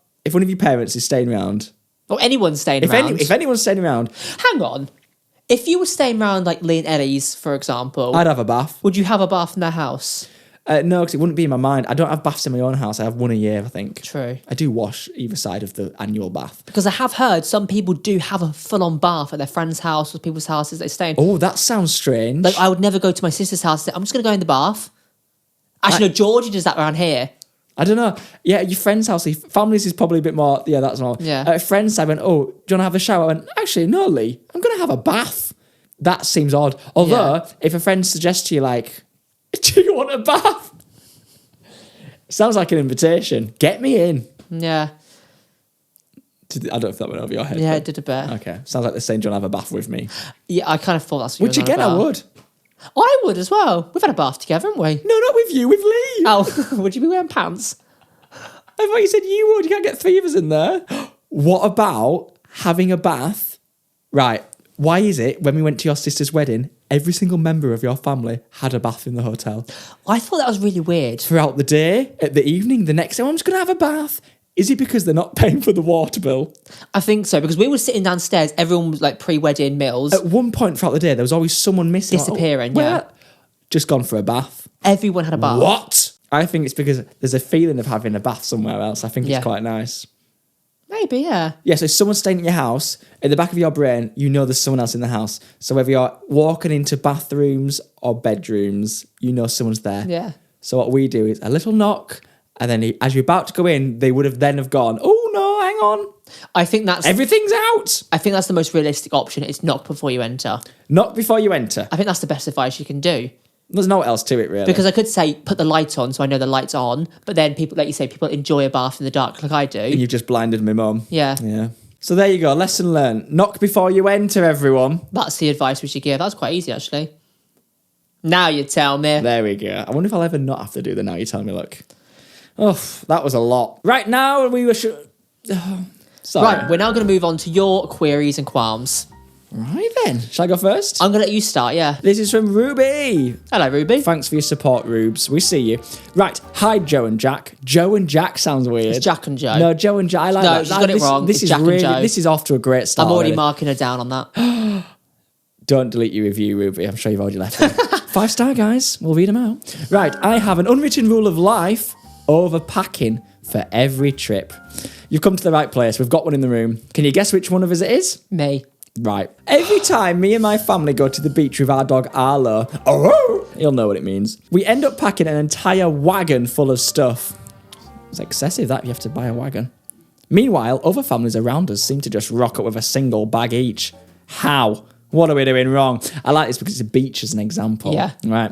parents is staying around, or anyone's staying around. If anyone's staying around. Hang on. If you were staying around like Lee and Ellie's, for example. I'd have a bath. Would you have a bath in their house? No, because it wouldn't be in my mind. I don't have baths in my own house. I have one a year, I think. True. I do wash either side of the annual bath. Because I have heard some people do have a full-on bath at their friend's house or people's houses they stay in. Oh, that sounds strange. Like, I would never go to my sister's house and say, I'm just going to go in the bath. Actually, no, Georgie does that around here. I don't know. Yeah, your friend's house, families is probably a bit more, that's all. Yeah. At friend's side, I went, oh, do you want to have a shower? I went, actually, no, Lee, I'm going to have a bath. That seems odd. Although, if a friend suggests to you, like, do you want a bath? Sounds like an invitation. Get me in. Yeah. I don't know if that went over your head. Yeah, it did a bit. Okay. Sounds like they're saying, do you want to have a bath with me? Yeah, I kind of thought that's what Which, again, I would. I would as well. We've had a bath together, haven't we? No, not with you, with Lee. Oh, would you be wearing pants? I thought you said you would. You can't get three of us in there. What about having a bath? Right. Why is it when we went to your sister's wedding, every single member of your family had a bath in the hotel? I thought that was really weird. Throughout the day, at the evening, the next day, I'm just going to have a bath. Is it because they're not paying for the water bill? I think so, because we were sitting downstairs, everyone was like pre-wedding meals. At one point throughout the day, there was always someone missing. Disappearing, Just gone for a bath. Everyone had a bath. What? I think it's because there's a feeling of having a bath somewhere else. I think Yeah. it's quite nice. Maybe, yeah. Yeah, so if someone's staying at your house, in the back of your brain, you know there's someone else in the house. So whether you're walking into bathrooms or bedrooms, you know someone's there. Yeah. So what we do is a little knock, and then as you're about to go in, they would have then have gone, oh no, hang on. I think that's Everything's out. I think that's the most realistic option. It's knock before you enter. Knock before you enter. I think that's the best advice you can do. There's no else to it, really. Because I could say, put the light on so I know the light's on. But then people, like you say, people enjoy a bath in the dark like I do. You've just blinded my mum. Yeah. Yeah. So there you go. Lesson learned. Knock before you enter, everyone. That's the advice we should give. That's quite easy, actually. Now you tell me. There we go. I wonder if I'll ever not have to do the now you tell me look. Oh, that was a lot. Right now, we were... Sorry. Right, we're now going to move on to your queries and qualms. Right then. Shall I go first? I'm going to let you start, yeah. This is from Ruby. Hello, Ruby. Thanks for your support, Rubes. We see you. Right. Hi, Joe and Jack. Joe and Jack sounds weird. It's Jack and Joe. No, Joe and Jack. I like No, that. she's got it wrong. This It's is Jack and really. Joe. This is off to a great start. I'm already already. marking her down on that. Don't delete your review, Ruby. I'm sure you've already left it. 5-star, guys. We'll read them out. Right. I have an unwritten rule of life: overpacking for every trip. You've come to the right place. We've got one in the room. Can you guess which one of us it is? Me. Right. Every time me and my family go to the beach with our dog Arlo, he'll know what it means, we end up packing an entire wagon full of stuff. It's excessive that you have to buy a wagon. Meanwhile, other families around us seem to just rock up with a single bag each. How? What are we doing wrong? I like this because it's a beach as an example. Yeah. Right.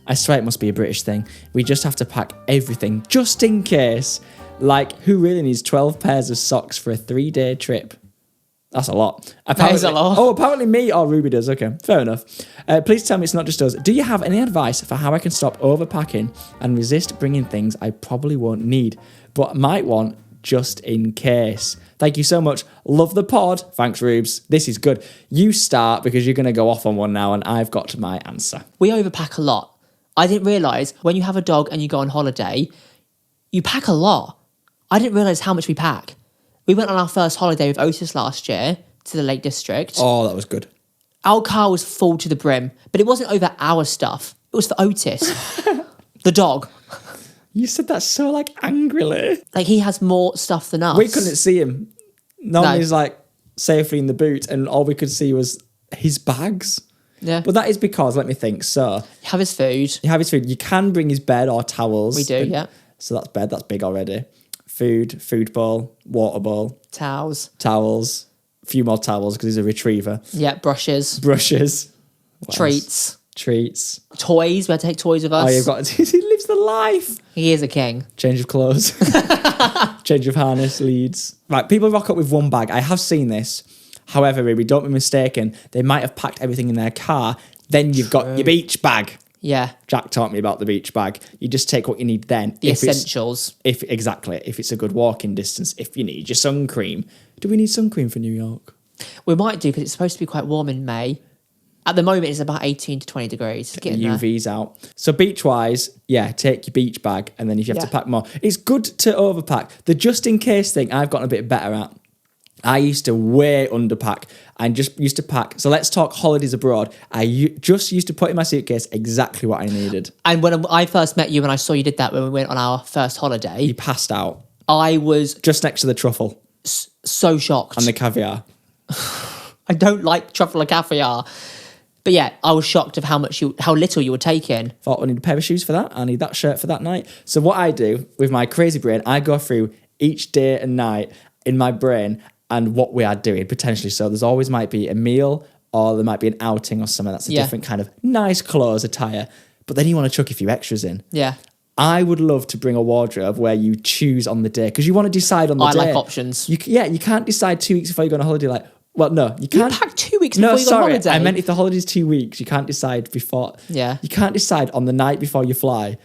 I swear it must be a British thing. We just have to pack everything just in case. Like, who really needs 12 pairs of socks for a 3-day trip? That's a lot. That is a lot. Oh, apparently me or Ruby does. Okay, fair enough. Please tell me it's not just us. Do you have any advice for how I can stop overpacking and resist bringing things I probably won't need, but might want just in case? Thank you so much. Love the pod. Thanks, Rubes. This is good. You start because you're going to go off on one now and I've got my answer. We overpack a lot. I didn't realise when you have a dog and you go on holiday, you pack a lot. I didn't realise how much we pack. We went on our first holiday with Otis last year to the Lake District. Oh, that was good. Our car was full to the brim, but it wasn't over our stuff. It was for Otis, the dog. You said that so, like, angrily. Like, he has more stuff than us. We couldn't see him. Normally No. he's, like, safely in the boot, and all we could see was his bags. Yeah. But that is because, let me think, so... Have his food. You have his food. You can bring his bed or towels. We do, yeah. So that's bed. That's big already. Food bowl, water bowl, Towels. towels, a few more towels because he's a retriever. Yeah, brushes. Brushes. What Treats. else? Treats. Toys. We had to take toys with us. Oh, you've got... he lives the life. He is a king. Change of clothes. Change of harness, leads. Right, people rock up with one bag. I have seen this. However, Ruby, don't be mistaken. They might have packed everything in their car. Then you've got your beach bag. Yeah. Jack taught me about the beach bag. You just take what you need then. The essentials. If it's a good walking distance. If you need your sun cream. Do we need sun cream for New York? We might do because it's supposed to be quite warm in May. At the moment, it's about 18 to 20 degrees. It's getting there. UV's out. So beach-wise, yeah, take your beach bag, and then if you have to pack more. It's good to overpack. The just-in-case thing I've gotten a bit better at. I used to way underpack and just used to pack. So let's talk holidays abroad. Just used to put in my suitcase exactly what I needed. And when I first met you and I saw you did that when we went on our first holiday, You passed out. I was Just next to the truffle so shocked. and the caviar. I don't like truffle and caviar. But yeah, I was shocked of how little you were taking. Thought I need a pair of shoes for that. I need that shirt for that night. So what I do with my crazy brain, I go through each day and night in my brain and what we are doing potentially. So there's always might be a meal or there might be an outing or something that's a different kind of nice clothes attire. But then you want to chuck a few extras in. Yeah. I would love to bring a wardrobe where you choose on the day because you want to decide on the day. I like options. You can't decide 2 weeks before you go on a holiday. Like, well, no, you can't. You pack 2 weeks before you go on holiday. I meant if the holiday's 2 weeks, you can't decide before. Yeah. You can't decide on the night before you fly.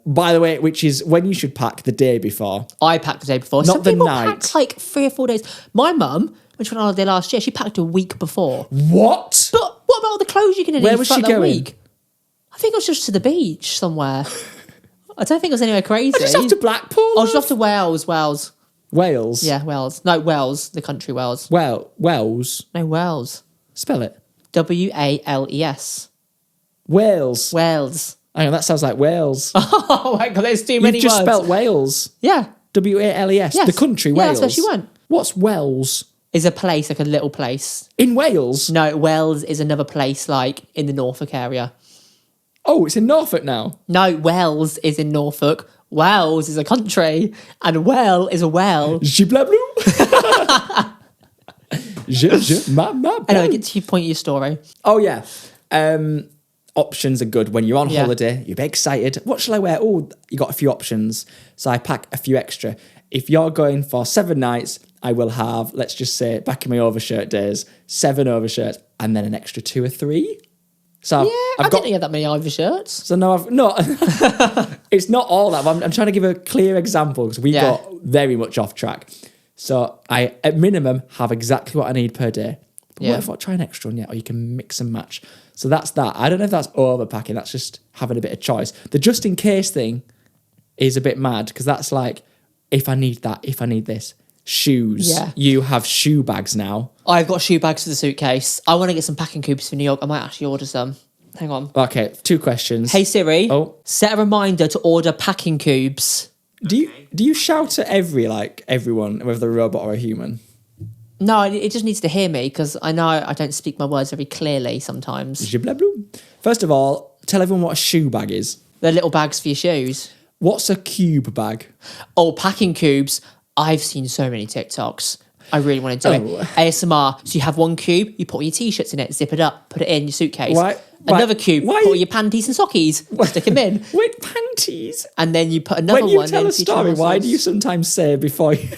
By the way, which is when you should pack the day before. I packed the day before. Not Some the people night. pack like 3 or 4 days. My mum, when she went on holiday last year, she packed a week before. What? But what about all the clothes you're going to need Where was for she that going? week? I think it was just to the beach somewhere. I don't think it was anywhere crazy. I just off to Blackpool. I was off to Wales. Wales. Yeah, Wales. No, Wales, the country Wales. Wales. No, Wales. Spell it. Wales. Wales. Wales. Hang on, that sounds like Wales. Oh my God, there's too You've many just words. spelt Wales. Yeah. Wales. Yes. The country, Yeah, Wales. that's where she went. What's Wells? Is a place, like a little place. In Wales? No, Wells is another place, like in the Norfolk area. Oh, it's in Norfolk now. No, Wells is in Norfolk. Wales is a country, and well is a well. Giblablu. Anyway, get to your point of your story. Oh, yeah. Options are good when you're on Yeah. holiday. You're a bit excited. What shall I wear? Oh, you got a few options. So I pack a few extra. If you're going for 7 nights, I will have, let's just say, back in my overshirt days, 7 overshirts and then an extra 2 or 3. So Yeah, I didn't have that many overshirts. So no, it's not all that. But I'm trying to give a clear example because we got very much off track. So I, at minimum, have exactly what I need per day. But what if I try an extra one? Yeah, or you can mix and match. So that's that. I don't know if that's overpacking. That's just having a bit of choice. The just in case thing is a bit mad because that's like, if I need that, if I need this. Shoes. Yeah. You have shoe bags now. I've got shoe bags for the suitcase. I want to get some packing cubes for New York. I might actually order some. Hang on. Okay, 2 questions. Hey Siri, set a reminder to order packing cubes. Do you shout at everyone, whether they're a robot or a human? No, it just needs to hear me because I know I don't speak my words very clearly sometimes. First of all, tell everyone what a shoe bag is. They're little bags for your shoes. What's a cube bag? Oh, packing cubes. I've seen so many TikToks. I really want to do it. ASMR. So you have one cube, you put all your t-shirts in it, zip it up, put it in your suitcase. Another cube, put all your panties and sockies, stick them in. Wait, panties? And then you put another one in. When you tell a story, why do you sometimes say before you...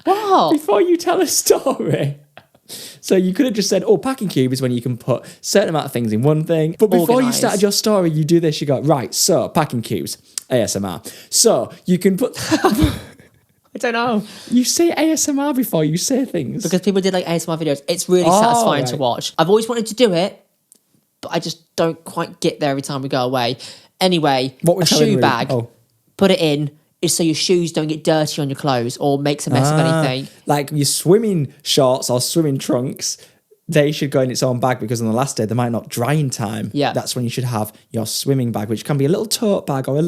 What? Before you tell a story. So you could have just said, packing cube is when you can put a certain amount of things in one thing. But before you started your story, you do this, you go, right, so packing cubes, ASMR. So you can put... I don't know. You say ASMR before you say things. Because people did like ASMR videos. It's really satisfying to watch. I've always wanted to do it, but I just don't quite get there every time we go away. Anyway, a shoe bag, put it in, is so your shoes don't get dirty on your clothes or makes a mess of anything. Like your swimming shorts or swimming trunks, they should go in its own bag because on the last day they might not dry in time. Yeah. That's when you should have your swimming bag, which can be a little tote bag or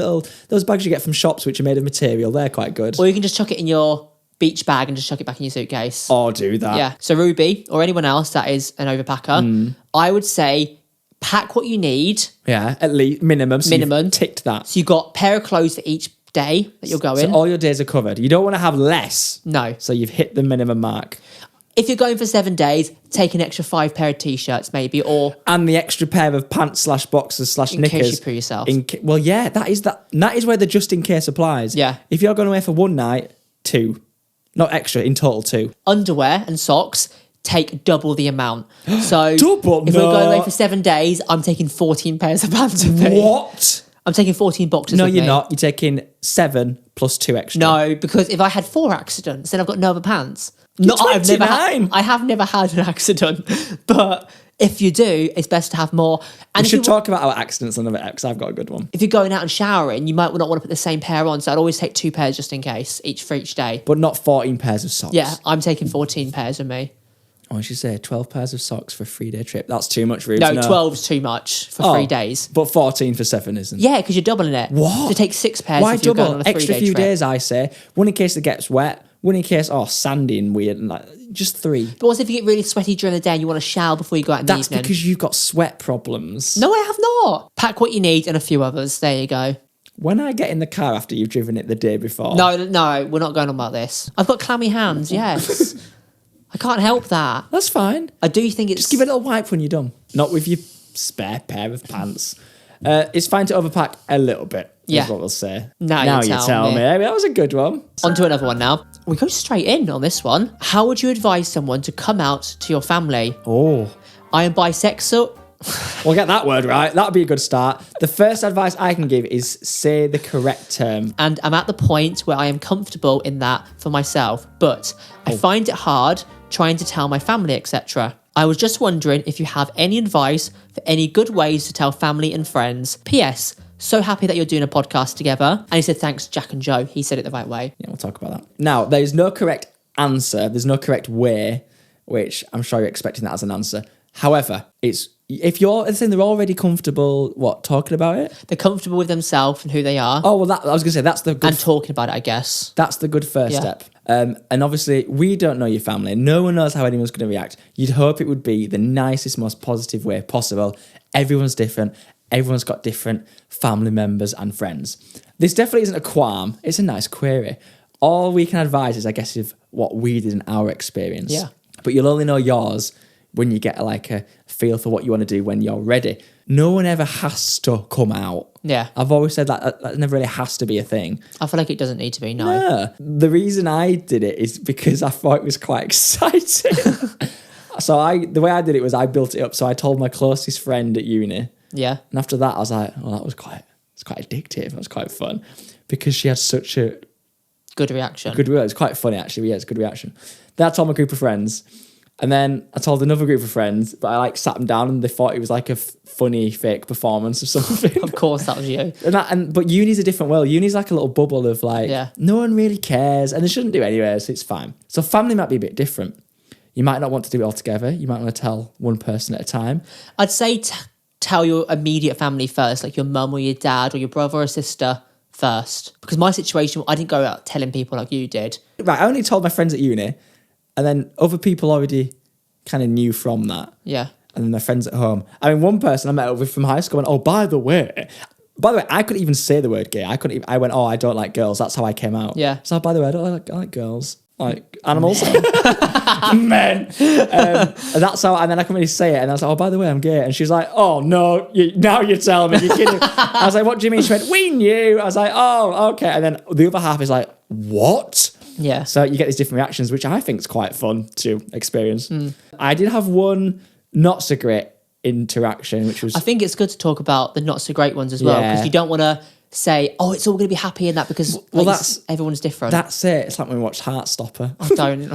those bags you get from shops which are made of material. They're quite good. Or you can just chuck it in your beach bag and just chuck it back in your suitcase. Or do that. Yeah. So Ruby or anyone else that is an overpacker, I would say pack what you need. Yeah, at least minimum. So you've ticked that. So you've got a pair of clothes for each day that you're going. So all your days are covered. You don't want to have less. No. So you've hit the minimum mark. If you're going for 7 days, take an extra 5 pair of t-shirts maybe, or... And the extra pair of pants / boxers / knickers. In case you poo yourself. Well, yeah, that is where the just in case applies. Yeah. If you're going away for 1 night, 2. Not extra, in total 2. Underwear and socks, take double the amount. So Double? If we're going away for 7 days, I'm taking 14 pairs of pants with me. What? I'm taking 14 boxes No, with me. you're not. You're taking 7 plus 2 extra. No, because if I had 4 accidents, then I've got no other pants. You're I have never had an accident, but if you do, it's best to have more. And we should talk about our accidents on another because I've got a good one. If you're going out and showering, you might not want to put the same pair on, so I'd always take 2 pairs just in case, each for each day. But not 14 pairs of socks. Yeah, I'm taking 14 pairs with me. I should say 12 pairs of socks for a 3-day trip. That's too much, Rubes. No, 12's too much for 3 days. But 14 for 7 isn't. Yeah, because you're doubling it. What? To take 6 pairs Why if you're double? going on a 3-day Extra few trip. days, I say. 1 in case it gets wet. 1 in case, sandy and weird. And just 3. But what if you get really sweaty during the day and you want to shower before you go out in the evening? That's because you've got sweat problems. No, I have not. Pack what you need and a few others. There you go. When I get in the car after you've driven it the day before... No, we're not going on about this. I've got clammy hands, yes. I can't help that. That's fine. I do think it's... Just give it a little wipe when you're done. Not with your spare pair of pants. It's fine to overpack a little bit, is what we'll say. Now you tell me. That was a good one. On to another one now. We go straight in on this one. How would you advise someone to come out to your family? Oh. I am bisexual. We'll get that word right. That'd be a good start. The first advice I can give is say the correct term. And I'm at the point where I am comfortable in that for myself, but I find it hard trying to tell my family, etc. I was just wondering if you have any advice for any good ways to tell family and friends. P.S. So happy that you're doing a podcast together. And he said, thanks, Jack and Joe. He said it the right way. Yeah, we'll talk about that. Now, there's no correct answer. There's no correct way, which I'm sure you're expecting that as an answer. However, it's if you're saying they're already comfortable, talking about it? They're comfortable with themselves and who they are. Oh, well, I was going to say, that's the good... And talking about it, I guess. That's the good first step. And obviously, we don't know your family. No one knows how anyone's going to react. You'd hope it would be the nicest, most positive way possible. Everyone's different. Everyone's got different family members and friends. This definitely isn't a qualm. It's a nice query. All we can advise is, I guess, of what we did in our experience. Yeah. But you'll only know yours when you get like a feel for what you want to do when you're ready. No one ever has to come out. Yeah. I've always said that never really has to be a thing. I feel like it doesn't need to be, no. Yeah. The reason I did it is because I thought it was quite exciting. So the way I did it was I built it up. So I told my closest friend at uni. Yeah. And after that, I was like, well, it's quite addictive. It was quite fun because she had such a good reaction. It's quite funny, actually. Yeah, it's a good reaction. Then I told my group of friends. And then I told another group of friends, but I sat them down and they thought it was like a funny fake performance or something. Of course, that was you. But uni's a different world. Uni's like a little bubble of no one really cares and they shouldn't do it anyway, so it's fine. So family might be a bit different. You might not want to do it all together. You might want to tell one person at a time. I'd say tell your immediate family first, like your mum or your dad or your brother or sister first. Because my situation, I didn't go out telling people like you did. Right, I only told my friends at uni. And then other people already kind of knew from that. Yeah. And then their friends at home. I mean, one person I met up with from high school went, oh, by the way, I couldn't even say the word gay. I went, oh, I don't like girls. That's how I came out. Yeah. So, by the way, I like girls. Like animals. Men. And that's how, and then I couldn't really say it. And I was like, oh, by the way, I'm gay. And she was like, oh, no, now you're telling me. You're kidding. I was like, what do you mean? She went, we knew. I was like, oh, okay. And then the other half is like, what? Yeah. So you get these different reactions, which I think is quite fun to experience. I did have one not so great interaction, which was... I think it's good to talk about the not so great ones as well, because you don't want to say, oh, it's all going to be happy in that, because everyone's different. That's it. It's like when we watched Heartstopper. I don't...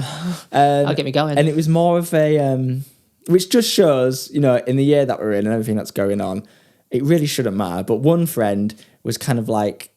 I'll get me going. And it was more of a... which just shows, in the year that we're in and everything that's going on, it really shouldn't matter. But one friend was kind of like...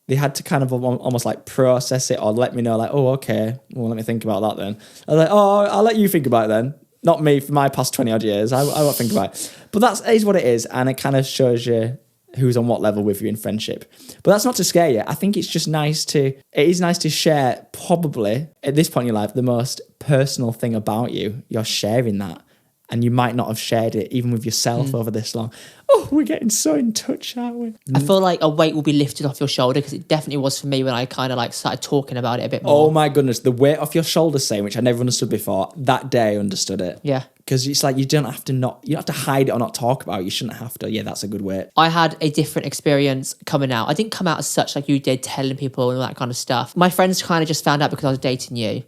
They had to kind of almost like process it or let me know like, oh, okay, well, let me think about that then. I was like, oh, I'll let you think about it then. Not me for my past 20 odd years. I won't think about it. But that is what it is. And it kind of shows you who's on what level with you in friendship. But that's not to scare you. I think it's just it is nice to share probably at this point in your life, the most personal thing about you. You're sharing that. And you might not have shared it even with yourself over this long. Oh, we're getting so in touch, aren't we? I feel like a weight will be lifted off your shoulder, because it definitely was for me when I kind of started talking about it a bit more. Oh my goodness, the weight off your shoulders saying, which I never understood before, that day I understood it. Yeah. Because it's like you don't have to hide it or not talk about it. You shouldn't have to. Yeah, that's a good weight. I had a different experience coming out. I didn't come out as such like you did, telling people and all that kind of stuff. My friends kind of just found out because I was dating you.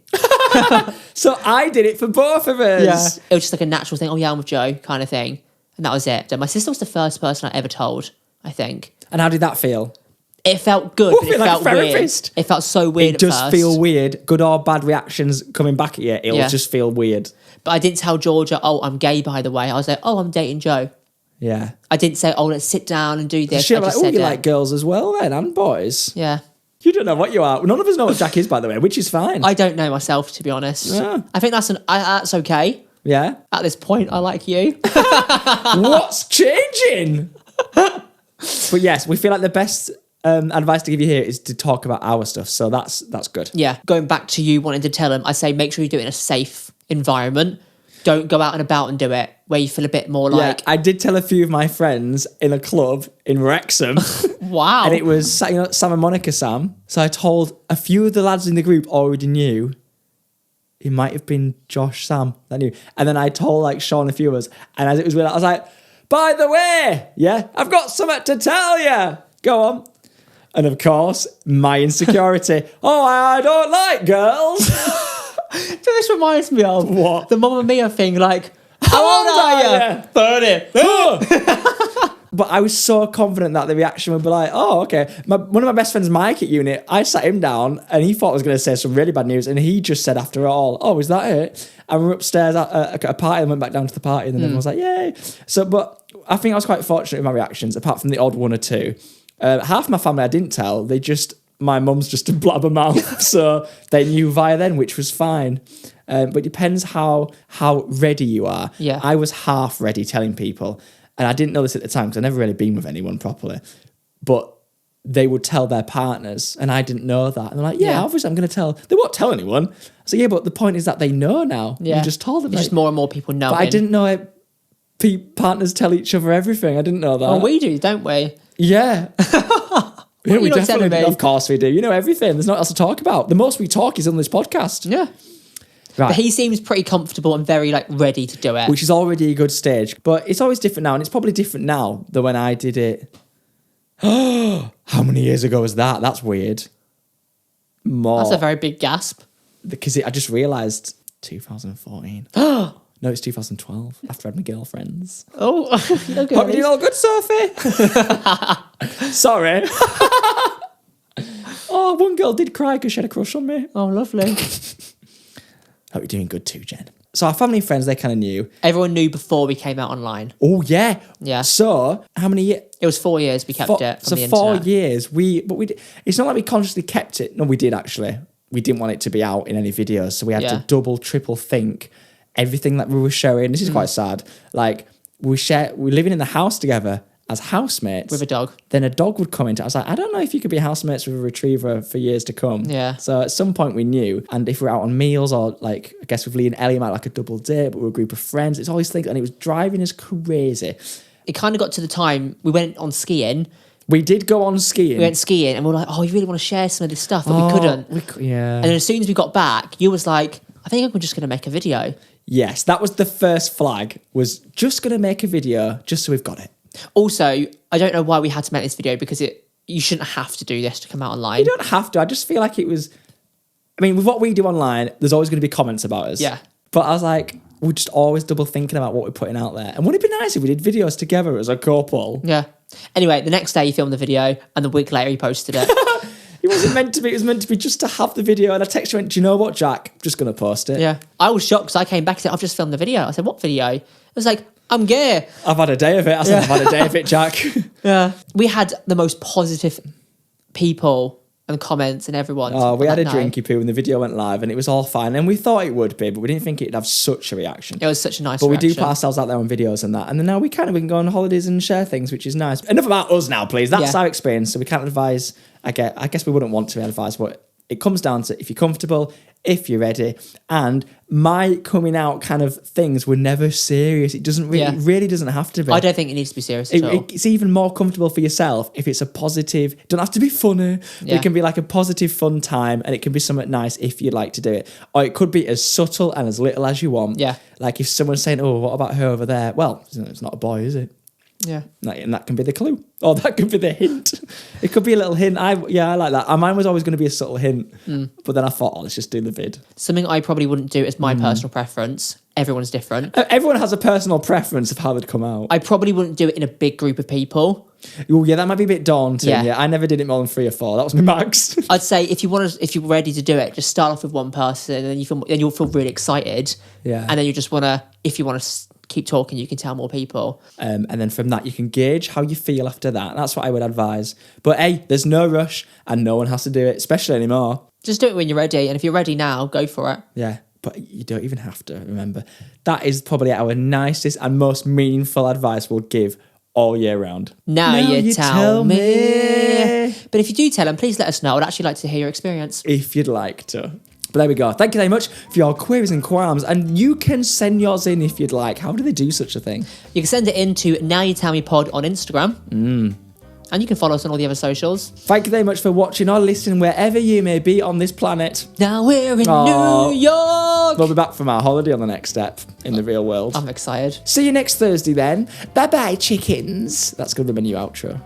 So I did it for both of us. Yeah. It was just like a natural thing. Oh yeah, I'm with Joe kind of thing. And that was it. So my sister was the first person I ever told, I think. And how did that feel? It felt good, but it felt weird. It felt so weird at first. It does feel weird. Good or bad reactions coming back at you, it'll just feel weird. But I didn't tell Georgia, oh, I'm gay, by the way. I was like, oh, I'm dating Joe. Yeah. I didn't say, oh, let's sit down and do this. She was like, oh, you like girls as well then, and boys. Yeah. You don't know what you are. None of us know what Jack is, by the way, which is fine. I don't know myself, to be honest. Yeah. I think that's okay. Yeah. At this point, I like you. What's changing? But yes, we feel like the best advice to give you here is to talk about our stuff. So that's good. Yeah. Going back to you wanting to tell them, I say make sure you do it in a safe environment. Don't go out and about and do it where you feel a bit more like... Yeah, I did tell a few of my friends in a club in Wrexham. Wow. And it was, Sam and Monica Sam. So I told a few of the lads in the group already knew. It might have been Josh Sam that knew. And then I told Sean, a few of us. And as it was weird, I was like, by the way, I've got something to tell you. Go on. And of course, my insecurity. Oh, I don't like girls. So this reminds me of what? The Mamma Mia thing, how old are you? 30. But I was so confident that the reaction would be like, oh, okay. One of my best friends, Mike at uni, I sat him down and he thought I was going to say some really bad news. And he just said after all, oh, is that it? And we were upstairs at a party and went back down to the party. And then everyone was like, yay. So, but I think I was quite fortunate with my reactions, apart from the odd one or two. Half my family I didn't tell. They just my mum's just a blabbermouth, so they knew via then, which was fine. But it depends how ready you are. Yeah. I was half ready telling people, and I didn't know this at the time because I'd never really been with anyone properly. But they would tell their partners, and I didn't know that. And they're like, yeah. Obviously I'm going to tell. They won't tell anyone. So yeah, but the point is that they know now. Yeah. You just told them. Just more and more people know. But I didn't know it. Partners tell each other everything. I didn't know that. Oh, we do, don't we? Yeah. What we are you not telling me? Of course we do. You know everything. There's nothing else to talk about. The most we talk is on this podcast. Yeah. Right. But he seems pretty comfortable and very like ready to do it. Which is already a good stage. But it's always different now, and it's probably different now than when I did it. How many years ago was that? That's weird. More. That's a very big gasp. Because I just realised 2014. No, it's 2012. After I had my girlfriends. Oh, okay. Hope you're doing all good, Sophie. Sorry. Oh, one girl did cry because she had a crush on me. Oh, lovely. Hope you're doing good too, Jen. So our family and friends, they kind of knew. Everyone knew before we came out online. Oh, yeah. Yeah. So, how many years? It was 4 years we kept it from the internet. 4 years. It's not like we consciously kept it. No, we did actually. We didn't want it to be out in any videos. So we had to double, triple think everything that we were showing. This is quite sad. Like, we're living in the house together as housemates. With a dog. Then a dog would come into it. I was like, I don't know if you could be housemates with a retriever for years to come. Yeah. So at some point we knew. And if we're out on meals or like, I guess with Lee and Ellie, might like a double date, but we're a group of friends. It's always things, and it was driving us crazy. It kind of got to the time we went on skiing. We did go on skiing. We went skiing and we were like, oh, you really want to share some of this stuff, but we couldn't. Yeah. And then as soon as we got back, you was like, I think I'm just going to make a video. Yes, that was the first flag, was just going to make a video just so we've got it. Also, I don't know why we had to make this video because you shouldn't have to do this to come out online. You don't have to. I just feel like it was... I mean, with what we do online, there's always going to be comments about us. Yeah. But I was like, we're just always double thinking about what we're putting out there. And wouldn't it be nice if we did videos together as a couple? Yeah. Anyway, the next day he filmed the video and the week later he posted it. It wasn't meant to be. It was meant to be just to have the video. And I texted you and went, do you know what, Jack? I'm just going to post it. Yeah. I was shocked because I came back and said, I've just filmed the video. I said, what video? I was like, I'm gay. I've had a day of it. I said, I've had a day of it, Jack. Yeah. We had the most positive people and comments and everyone. Oh, we had a night. drinky poo and the video went live and it was all fine. And we thought it would be, but we didn't think it'd have such a reaction. It was such a nice But reaction. we do put ourselves out there on videos and that. And then now we can go on holidays and share things, which is nice. Enough about us now, please. That's our experience. So we can't advise. I guess we wouldn't want to advise, but it comes down to if you're comfortable, if you're ready. And my coming out kind of things were never serious. It doesn't really, it really doesn't have to be. I don't think it needs to be serious at all. It's even more comfortable for yourself if it's a positive, it doesn't have to be funny. Yeah. It can be like a positive, fun time, and it can be something nice if you'd like to do it. Or it could be as subtle and as little as you want. Yeah. Like if someone's saying, oh, what about her over there? Well, it's not a boy, is it? Yeah. And that can be the clue. Or that could be the hint. It could be a little hint. I like that. Mine was always going to be a subtle hint. But then I thought, let's just do the vid. Something I probably wouldn't do as my personal preference. Everyone's different. Everyone has a personal preference of how they'd come out. I probably wouldn't do it in a big group of people. Oh, yeah, that might be a bit daunting. Yeah. Yeah, I never did it more than 3 or 4. That was my max. I'd say if you're ready to do it, just start off with one person, and then you'll feel really excited. Yeah. And then you just if you want to keep talking, you can tell more people. And then from that, you can gauge how you feel after that. That's what I would advise. But hey, there's no rush, and no one has to do it, especially anymore. Just do it when you're ready, and if you're ready now, go for it. Yeah. But you don't even have to, remember. That is probably our nicest and most meaningful advice we'll give all year round. Now you tell me. But if you do tell them, please let us know. I'd actually like to hear your experience. If you'd like to. But there we go. Thank you very much for your queries and qualms. And you can send yours in if you'd like. How do they do such a thing? You can send it in to Now You Tell Me Pod on Instagram. And you can follow us on all the other socials. Thank you very much for watching or listening wherever you may be on this planet. Now we're in New York. We'll be back from our holiday on the next step in the real world. I'm excited. See you next Thursday then. Bye-bye, chickens. That's going to be my new outro.